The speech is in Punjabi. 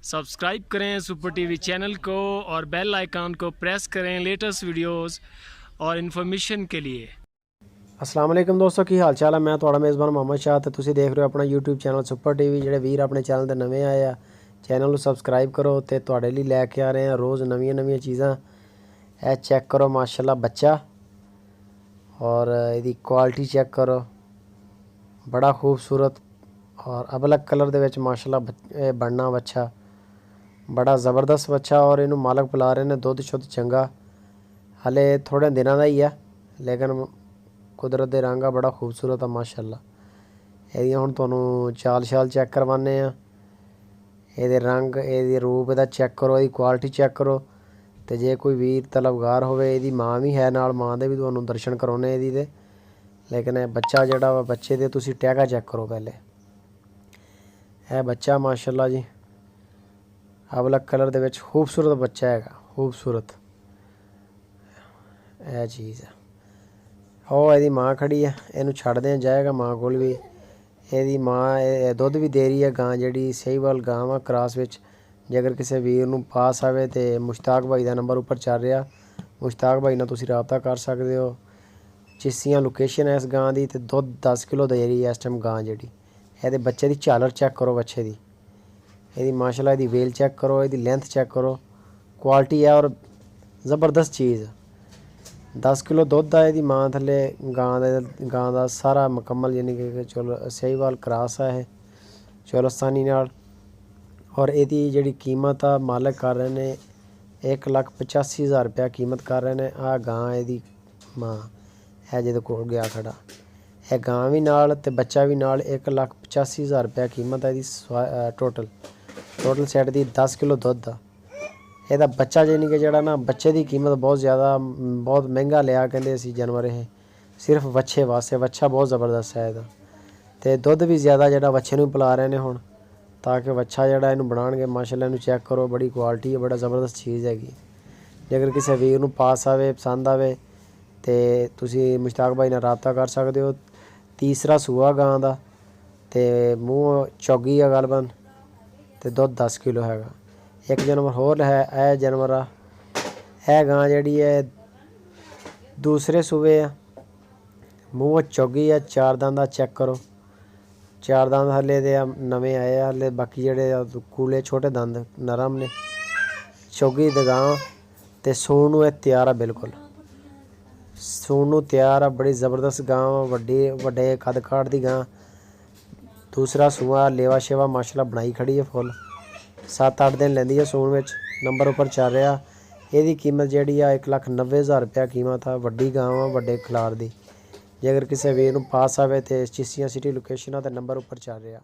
सब्सक्राइब करें सुपर टीवी चैनल को और बेल आइकन को प्रेस करें लेटेस्ट वीडियोस और इन्फॉर्मेशन के लिए। अस्सलाम वालेकुम दोस्तों, की हाल चाल है। मैं थोड़ा मेज़बान मोहम्मद शाह ते तुसीं देख रहे हो अपना यूट्यूब चैनल सुपर टीवी। ਜਿਹੜੇ ਵੀਰ ਆਪਣੇ ਚੈਨਲ ਤੇ ਨਵੇਂ ਆਏ ਆ, ਚੈਨਲ ਨੂੰ ਸਬਸਕ੍ਰਾਈਬ ਕਰੋ ਤੇ ਤੁਹਾਡੇ ਲਈ ਲੈ ਕੇ ਆ ਰਹੇ ਹਾਂ ਰੋਜ਼ ਨਵੀਆਂ ਚੀਜ਼ਾਂ। ਇਹ ਚੈੱਕ ਕਰੋ ਮਾਸ਼ਾਅੱਲਾ ਬੱਚਾ, और ਇਹਦੀ ਕੁਆਲਿਟੀ ਚੈੱਕ ਕਰੋ, बड़ा खूबसूरत और ਅਬਲਕ ਕਲਰ ਦੇ ਵਿੱਚ ਮਾਸ਼ਾਅੱਲਾ ਇਹ ਬਣਨਾ ਬੱਚਾ, बड़ा ज़बरदस्त ਬੱਚਾ। और ਇਹਨੂੰ ਮਾਲਕ ਪਿਲਾ ਰਹੇ ਨੇ ਦੁੱਧ ਸ਼ੁੱਧ ਚੰਗਾ, ਹਲੇ ਥੋੜੇ ਦਿਨਾਂ ਦਾ ਹੀ ਆ ਲੇਕਿਨ कुदरत के रंग आ बड़ा खूबसूरत है माशाअल्लाह। ਇਹਦੀਆਂ ਹੁਣ ਤੁਹਾਨੂੰ ਚਾਲ ਸ਼ਾਲ ਚੈੱਕ ਕਰਵਾਉਂਦੇ ਆ, ਇਹਦੇ ਰੰਗ ਇਹਦੇ ਰੂਪ ਇਹਦਾ ਚੈੱਕ ਕਰੋ, ਇਹਦੀ ਕੁਆਲਿਟੀ ਚੈੱਕ ਕਰੋ। ਤੇ ਜੇ ਕੋਈ ਵੀਰ ਤਲਬਗਾਰ ਹੋਵੇ, ਇਹਦੀ ਮਾਂ ਵੀ ਹੈ ਨਾਲ, ਮਾਂ ਦੇ ਵੀ ਤੁਹਾਨੂੰ ਦਰਸ਼ਨ ਕਰਾਉਣੇ ਇਹਦੀ ਦੇ। ਲੇਕਿਨ ਇਹ ਬੱਚਾ ਜਿਹੜਾ ਵਾ ਬੱਚੇ ਦੇ ਤੁਸੀਂ ਟੈਗਾ ਚੈੱਕ ਕਰੋ ਪਹਿਲੇ। ਇਹ ਬੱਚਾ ਮਾਸ਼ਾਅੱਲਾ ਜੀ ਅਬਲਕ ਕਲਰ ਦੇ ਵਿੱਚ ਖੂਬਸੂਰਤ ਬੱਚਾ ਹੈਗਾ, ਖੂਬਸੂਰਤ ਇਹ ਚੀਜ਼ ਹੈ। ਉਹ ਇਹਦੀ ਮਾਂ ਖੜੀ ਹੈ, ਇਹਨੂੰ ਛੱਡਦੇ ਜਾਏਗਾ ਮਾਂ ਕੋਲ ਵੀ। ਇਹਦੀ ਮਾਂ ਦੁੱਧ ਵੀ ਦੇ ਰਹੀ ਹੈ ਗਾਂ, ਜਿਹੜੀ ਸਹੀਵਾਲ ਗਾਂ ਵਾ ਕ੍ਰਾਸ ਵਿੱਚ। ਜੇਕਰ ਕਿਸੇ ਵੀਰ ਨੂੰ ਪਾਸ ਆਵੇ ਤੇ ਮੁਸ਼ਤਾਕ ਭਾਈ ਦਾ ਨੰਬਰ ਉੱਪਰ ਚੱਲ ਰਿਹਾ, ਮੁਸ਼ਤਾਕ ਭਾਈ ਨਾਲ ਤੁਸੀਂ ਰਾਬਤਾ ਕਰ ਸਕਦੇ ਹੋ। ਚਿਸ਼ਤੀਆਂ ਲੋਕੇਸ਼ਨ ਹੈ ਇਸ ਗਾਂ ਦੀ, ਤੇ ਦੁੱਧ 10 ਕਿਲੋ ਦੇ ਰਹੀ ਹੈ ਇਸ ਟਾਈਮ ਗਾਂ ਜਿਹੜੀ। ਇਹਦੇ ਬੱਚੇ ਦੀ ਝਾਲਰ ਚੈੱਕ ਕਰੋ ਬੱਚੇ ਦੀ, ਇਹਦੀ ਮਾਸ਼ਾਅੱਲਾ ਇਹਦੀ ਵੇਲ ਚੈੱਕ ਕਰੋ, ਇਹਦੀ ਲੈਂਥ ਚੈੱਕ ਕਰੋ, ਕੁਆਲਿਟੀ ਹੈ ਔਰ ਜ਼ਬਰਦਸਤ ਚੀਜ਼। 10 ਕਿਲੋ ਦੁੱਧ ਆ ਇਹਦੀ ਮਾਂ ਥੱਲੇ। ਗਾਂ ਦਾ ਸਾਰਾ ਮੁਕੰਮਲ ਯਾਨੀ ਕਿ ਚਲੋ ਸਹੀਵਾਲ ਕਰਾਸ ਆ ਇਹ ਚੋਲਸਤਾਨੀ ਨਾਲ। ਔਰ ਇਹਦੀ ਜਿਹੜੀ ਕੀਮਤ ਆ ਮਾਲਕ ਕਰ ਰਹੇ ਨੇ 1,85,000 ਰੁਪਇਆ ਕੀਮਤ ਕਰ ਰਹੇ ਨੇ। ਆਹ ਗਾਂ ਇਹਦੀ ਮਾਂ ਹੈ ਜਿਹਦੇ ਕੋਲ ਗਿਆ ਖੜਾ, ਇਹ ਗਾਂ ਵੀ ਨਾਲ ਤੇ ਬੱਚਾ ਵੀ ਨਾਲ। 1,85,000 ਰੁਪਇਆ ਕੀਮਤ ਹੈ ਇਹਦੀ ਟੋਟਲ ਸੈੱਟ ਦੀ। 10 ਕਿਲੋ ਦੁੱਧ ਆ ਇਹਦਾ ਬੱਚਾ, ਜਾਨੀ ਕਿ ਜਿਹੜਾ ਨਾ ਬੱਚੇ ਦੀ ਕੀਮਤ ਬਹੁਤ ਜ਼ਿਆਦਾ, ਬਹੁਤ ਮਹਿੰਗਾ ਲਿਆ ਕਹਿੰਦੇ ਅਸੀਂ ਜਾਨਵਰ। ਇਹ ਸਿਰਫ ਵੱਛੇ ਵਾਸਤੇ, ਵੱਛਾ ਬਹੁਤ ਜ਼ਬਰਦਸਤ ਹੈ ਇਹਦਾ। ਤੇ ਦੁੱਧ ਵੀ ਜ਼ਿਆਦਾ ਜਿਹੜਾ ਵੱਛੇ ਨੂੰ ਪਿਲਾ ਰਹੇ ਨੇ ਹੁਣ, ਤਾਂ ਕਿ ਵੱਛਾ ਜਿਹੜਾ ਇਹਨੂੰ ਬਣਾਉਣਗੇ। ਮਾਸ਼ਾਅੱਲਾ ਇਹਨੂੰ ਚੈੱਕ ਕਰੋ, ਬੜੀ ਕੁਆਲਿਟੀ ਹੈ, ਬੜਾ ਜ਼ਬਰਦਸਤ ਚੀਜ਼ ਹੈਗੀ। ਜੇਕਰ ਕਿਸੇ ਵੀਰ ਨੂੰ ਪਾਸ ਆਵੇ, ਪਸੰਦ ਆਵੇ, ਤੇ ਤੁਸੀਂ ਮੁਸ਼ਤਾਕ ਭਾਈ ਨਾਲ ਰਾਬਤਾ ਕਰ ਸਕਦੇ ਹੋ। ਤੀਸਰਾ ਸੂਆ ਗਾਂ ਦਾ, ਤੇ ਮੂੰਹ ਚੌਗੀ ਆ ਗਲਬਨ, ਤੇ ਦੁੱਧ 10 ਕਿਲੋ ਹੈਗਾ। ਇੱਕ ਜਾਨਵਰ ਹੋਰ ਹੈ, ਇਹ ਜਾਨਵਰ ਆ, ਇਹ ਗਾਂ ਜਿਹੜੀ ਹੈ ਦੂਸਰੇ ਸੂਬੇ ਆ, ਮੂੰਹ ਚੌਗੀ ਆ, 4 ਦੰਦ ਆ। ਚੈੱਕ ਕਰੋ 4 ਦੰਦ ਹਲੇ ਦੇ ਨਵੇਂ ਆਏ ਆ ਹਲੇ, ਬਾਕੀ ਜਿਹੜੇ ਕੂਲੇ ਛੋਟੇ ਦੰਦ ਨਰਮ ਨੇ। ਚੌਗੀ ਦੀ ਗਾਂ ਤੇ ਸੂਣ ਨੂੰ ਇਹ ਤਿਆਰ ਆ, ਬਿਲਕੁਲ ਸੂਣ ਨੂੰ ਤਿਆਰ ਆ। ਬੜੀ ਜ਼ਬਰਦਸਤ ਗਾਂ, ਵੱਡੇ ਕੱਦ ਕਾਠ ਦੀ ਗਾਂ। ਦੂਸਰਾ ਸੂਆ, ਲੇਵਾ ਸ਼ੇਵਾ ਮਾਸ਼ਾਅੱਲਾ ਬਣਾਈ ਖੜੀ ਹੈ ਫੁੱਲ। 7-8 ਦਿਨ ਲੈਂਦੀ ਹੈ ਸੂਣ ਵਿੱਚ, ਨੰਬਰ ਉੱਪਰ ਚੱਲ ਰਿਹਾ। ਇਹਦੀ ਕੀਮਤ ਜਿਹੜੀ ਆ 1,90,000 ਰੁਪਇਆ ਕੀਮਤ ਆ। ਵੱਡੀ ਗਾਂ ਆ, ਵੱਡੇ ਖਿਲਾਰ ਦੀ। ਜੇਕਰ ਕਿਸੇ ਵੀਰ ਨੂੰ ਪਾਸ ਆਵੇ ਤੇ ਚਿਸ਼ਤੀਆਂ ਸਿਟੀ ਲੋਕੇਸ਼ਨਾਂ ਤੇ ਨੰਬਰ ਉੱਪਰ ਚੱਲ ਰਿਹਾ।